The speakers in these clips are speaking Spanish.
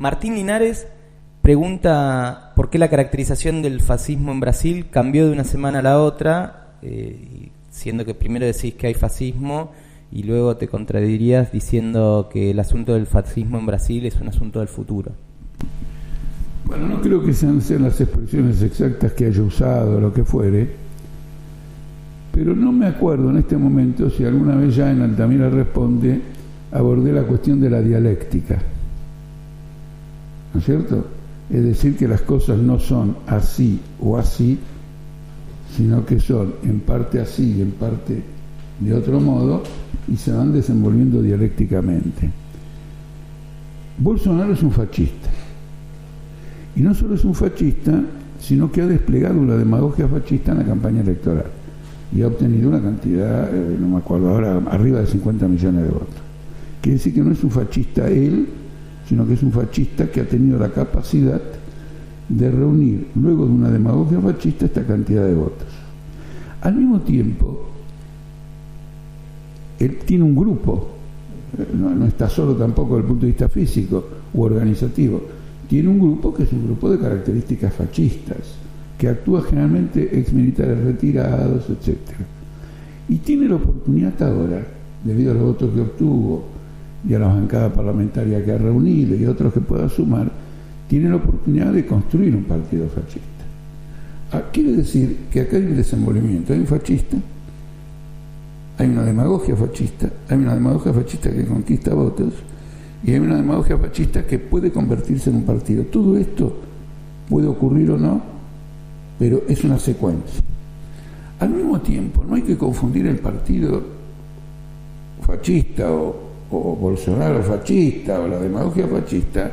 Martín Linares pregunta por qué la caracterización del fascismo en Brasil cambió de una semana a la otra, siendo que primero decís que hay fascismo y luego te contradirías diciendo que el asunto del fascismo en Brasil es un asunto del futuro. Bueno, no creo que sean las expresiones exactas que haya usado o lo que fuere, pero no me acuerdo en este momento si alguna vez ya en Altamira Responde abordé la cuestión de la dialéctica, ¿no es cierto? Es decir, que las cosas no son así o así, sino que son en parte así y en parte de otro modo, y se van desenvolviendo dialécticamente. Bolsonaro es un fascista, y no solo es un fascista, sino que ha desplegado una demagogia fascista en la campaña electoral y ha obtenido una cantidad, no me acuerdo ahora, arriba de 50 millones de votos. Quiere decir que no es un fascista él, sino que es un fascista que ha tenido la capacidad de reunir, luego de una demagogia fascista, esta cantidad de votos. Al mismo tiempo, él tiene un grupo, no está solo tampoco desde el punto de vista físico u organizativo, tiene un grupo que es un grupo de características fascistas, que actúa generalmente exmilitares retirados, etc. Y tiene la oportunidad ahora, debido a los votos que obtuvo y a la bancada parlamentaria que ha reunido y otros que pueda sumar, tiene la oportunidad de construir un partido fascista. Quiere decir que acá hay un desenvolvimiento, hay un fascista, hay una demagogia fascista que conquista votos, y hay una demagogia fascista que puede convertirse en un partido. Todo esto puede ocurrir o no, pero es una secuencia. Al mismo tiempo, no hay que confundir el partido fascista o Bolsonaro fascista o la demagogia fascista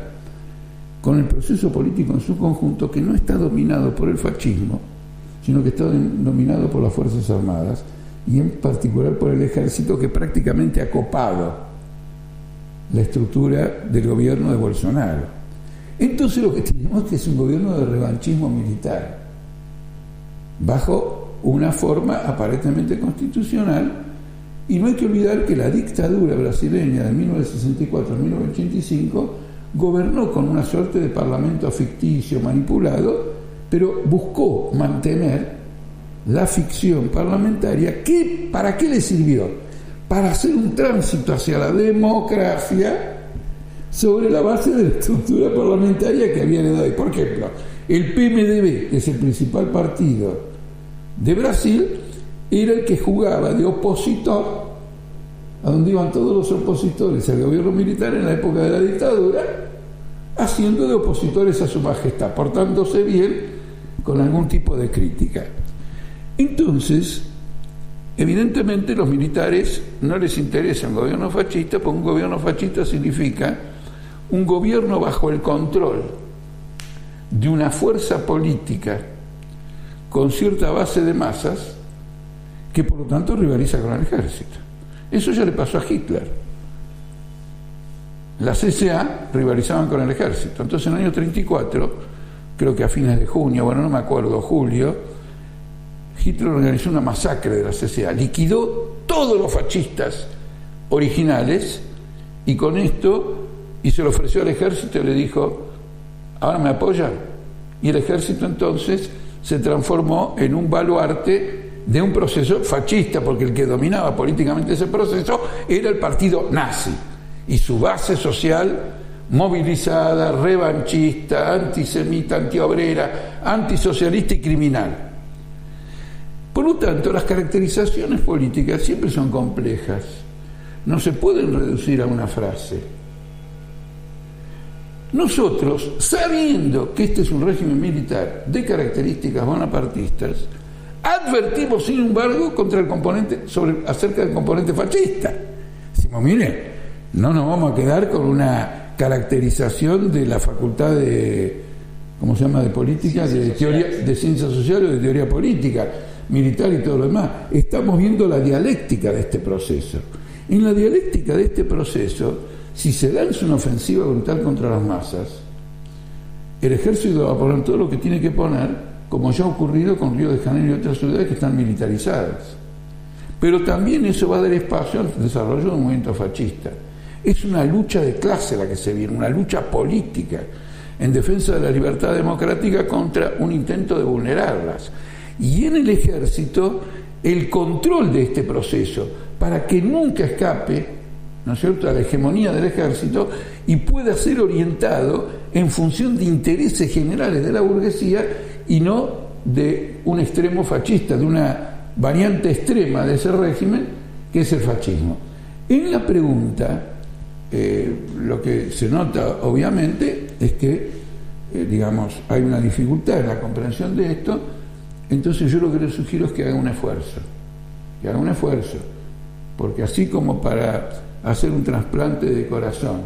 con el proceso político en su conjunto, que no está dominado por el fascismo, sino que está dominado por las Fuerzas Armadas y en particular por el ejército, que prácticamente ha copado la estructura del gobierno de Bolsonaro. Entonces lo que tenemos es un gobierno de revanchismo militar, bajo una forma aparentemente constitucional, y no hay que olvidar que la dictadura brasileña de 1964 a 1985 gobernó con una suerte de parlamento ficticio manipulado, pero buscó mantener la ficción parlamentaria, que ¿para qué le sirvió? Para hacer un tránsito hacia la democracia sobre la base de la estructura parlamentaria que había heredado. Y, por ejemplo, el PMDB, que es el principal partido de Brasil, era el que jugaba de opositor, a donde iban todos los opositores al gobierno militar en la época de la dictadura, haciendo de opositores a su majestad, portándose bien con algún tipo de crítica. Entonces, evidentemente los militares no les interesa un gobierno fascista, porque un gobierno fascista significa un gobierno bajo el control de una fuerza política con cierta base de masas, que por lo tanto rivaliza con el ejército. Eso ya le pasó a Hitler. La CSA rivalizaban con el ejército. Entonces en el año 34, creo que a fines de junio, bueno, no me acuerdo, julio, Hitler organizó una masacre de la CSA, liquidó todos los fascistas originales, y con esto, y se lo ofreció al ejército y le dijo: ¿ahora me apoyan? Y el ejército entonces se transformó en un baluarte de un proceso fascista, porque el que dominaba políticamente ese proceso era el partido nazi y su base social movilizada, revanchista, antisemita, antiobrera, antisocialista y criminal. Por lo tanto, las caracterizaciones políticas siempre son complejas, no se pueden reducir a una frase. Nosotros, sabiendo que este es un régimen militar de características bonapartistas, advertimos, sin embargo, acerca del componente fascista. Decimos: mire, no nos vamos a quedar con una caracterización de la facultad de, ¿cómo se llama?, de política, de teoría, de ciencia social o de teoría política, militar y todo lo demás. Estamos viendo la dialéctica de este proceso. En la dialéctica de este proceso, si se lanza una ofensiva brutal contra las masas, el ejército va a poner todo lo que tiene que poner, como ya ha ocurrido con Río de Janeiro y otras ciudades que están militarizadas. Pero también eso va a dar espacio al desarrollo de un movimiento fascista. Es una lucha de clase la que se viene, una lucha política en defensa de la libertad democrática contra un intento de vulnerarlas. Y en el ejército, el control de este proceso, para que nunca escape, ¿no es cierto?, a la hegemonía del ejército y pueda ser orientado en función de intereses generales de la burguesía y no de un extremo fascista, de una variante extrema de ese régimen, que es el fascismo. En la pregunta, lo que se nota obviamente es que, digamos, hay una dificultad en la comprensión de esto. Entonces yo lo que les sugiero es que haga un esfuerzo, porque así como para hacer un trasplante de corazón,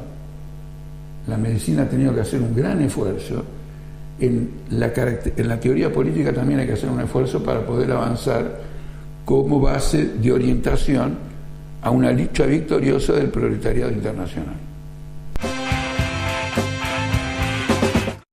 la medicina ha tenido que hacer un gran esfuerzo, en la teoría política también hay que hacer un esfuerzo para poder avanzar como base de orientación a una lucha victoriosa del proletariado internacional.